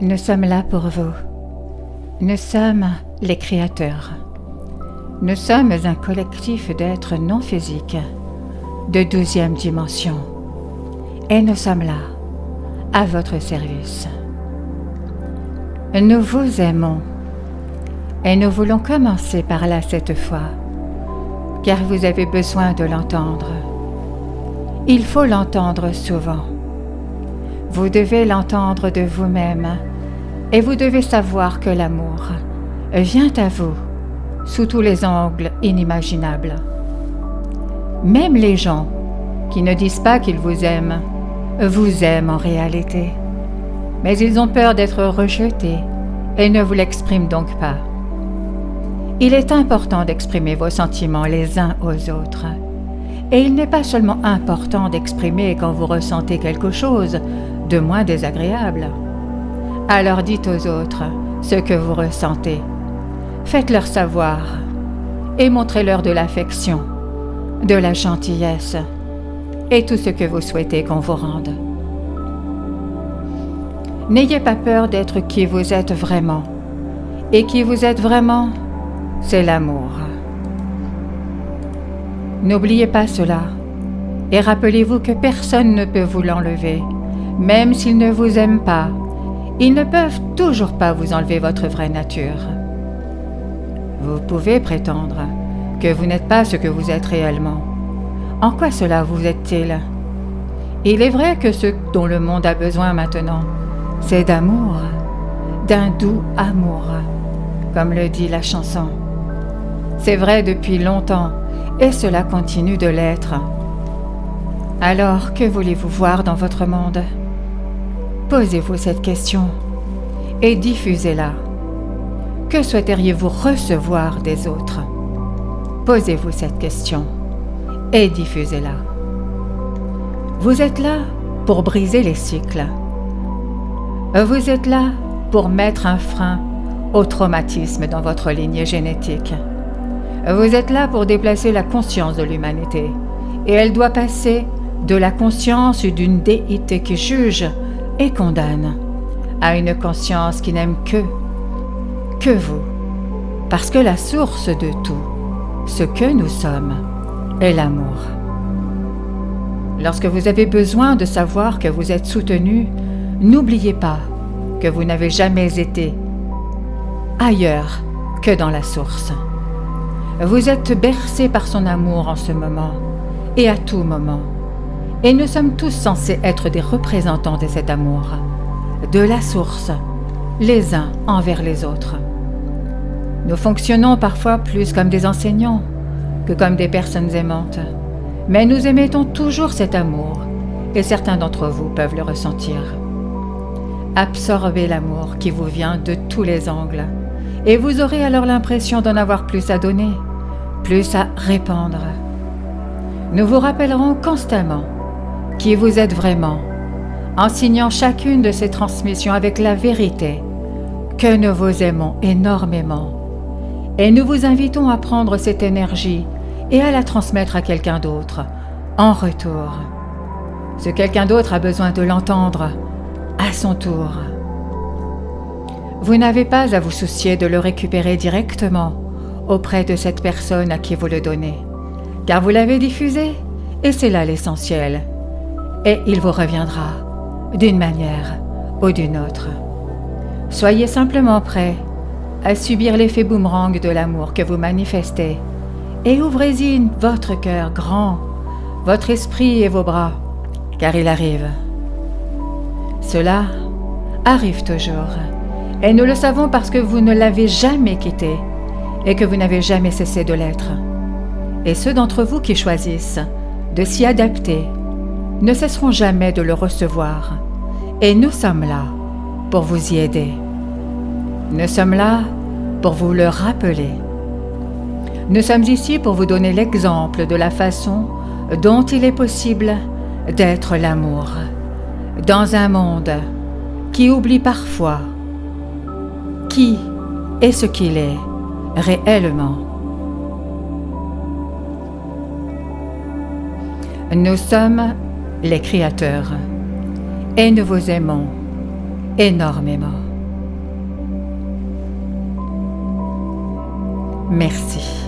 Nous sommes là pour vous. Nous sommes les créateurs. Nous sommes un collectif d'êtres non physiques de 12e dimension. Et nous sommes là, à votre service. Nous vous aimons. Et nous voulons commencer par là cette fois, car vous avez besoin de l'entendre. Il faut l'entendre souvent. Vous devez l'entendre de vous-même et vous devez savoir que l'amour vient à vous sous tous les angles inimaginables. Même les gens qui ne disent pas qu'ils vous aiment en réalité. Mais ils ont peur d'être rejetés et ne vous l'expriment donc pas. Il est important d'exprimer vos sentiments les uns aux autres. Et il n'est pas seulement important d'exprimer quand vous ressentez quelque chose de moins désagréable. Alors dites aux autres ce que vous ressentez. Faites-leur savoir et montrez-leur de l'affection, de la gentillesse et tout ce que vous souhaitez qu'on vous rende. N'ayez pas peur d'être qui vous êtes vraiment. Et qui vous êtes vraiment, c'est l'amour. N'oubliez pas cela et rappelez-vous que personne ne peut vous l'enlever. Même s'ils ne vous aiment pas, ils ne peuvent toujours pas vous enlever votre vraie nature. Vous pouvez prétendre que vous n'êtes pas ce que vous êtes réellement. En quoi cela vous est-il? Il est vrai que ce dont le monde a besoin maintenant, c'est d'amour, d'un doux amour, comme le dit la chanson. C'est vrai depuis longtemps, et cela continue de l'être. Alors, que voulez-vous voir dans votre monde? Posez-vous cette question et diffusez-la. Que souhaiteriez-vous recevoir des autres? Posez-vous cette question et diffusez-la. Vous êtes là pour briser les cycles. Vous êtes là pour mettre un frein au traumatisme dans votre lignée génétique. Vous êtes là pour déplacer la conscience de l'humanité. Et elle doit passer de la conscience d'une déité qui juge et condamne à une conscience qui n'aime que vous. Parce que la source de tout, ce que nous sommes, est l'amour. Lorsque vous avez besoin de savoir que vous êtes soutenu, n'oubliez pas que vous n'avez jamais été ailleurs que dans la source. Vous êtes bercé par son amour en ce moment et à tout moment. Et nous sommes tous censés être des représentants de cet amour, de la source, les uns envers les autres. Nous fonctionnons parfois plus comme des enseignants que comme des personnes aimantes, mais nous émettons toujours cet amour et certains d'entre vous peuvent le ressentir. Absorbez l'amour qui vous vient de tous les angles et vous aurez alors l'impression d'en avoir plus à donner, plus à répandre. Nous vous rappellerons constamment qui vous êtes vraiment, en signant chacune de ces transmissions avec la vérité, que nous vous aimons énormément. Et nous vous invitons à prendre cette énergie et à la transmettre à quelqu'un d'autre, en retour. Ce quelqu'un d'autre a besoin de l'entendre, à son tour. Vous n'avez pas à vous soucier de le récupérer directement auprès de cette personne à qui vous le donnez, car vous l'avez diffusé et c'est là l'essentiel. Et il vous reviendra d'une manière ou d'une autre. Soyez simplement prêts à subir l'effet boomerang de l'amour que vous manifestez et ouvrez-y votre cœur grand, votre esprit et vos bras, car il arrive. Cela arrive toujours, et nous le savons parce que vous ne l'avez jamais quitté et que vous n'avez jamais cessé de l'être. Et ceux d'entre vous qui choisissent de s'y adapter ne cesseront jamais de le recevoir, et nous sommes là pour vous y aider. Nous sommes là pour vous le rappeler. Nous sommes ici pour vous donner l'exemple de la façon dont il est possible d'être l'amour dans un monde qui oublie parfois qui est ce qu'il est réellement. Nous sommes les créateurs et nous vous aimons énormément. Merci.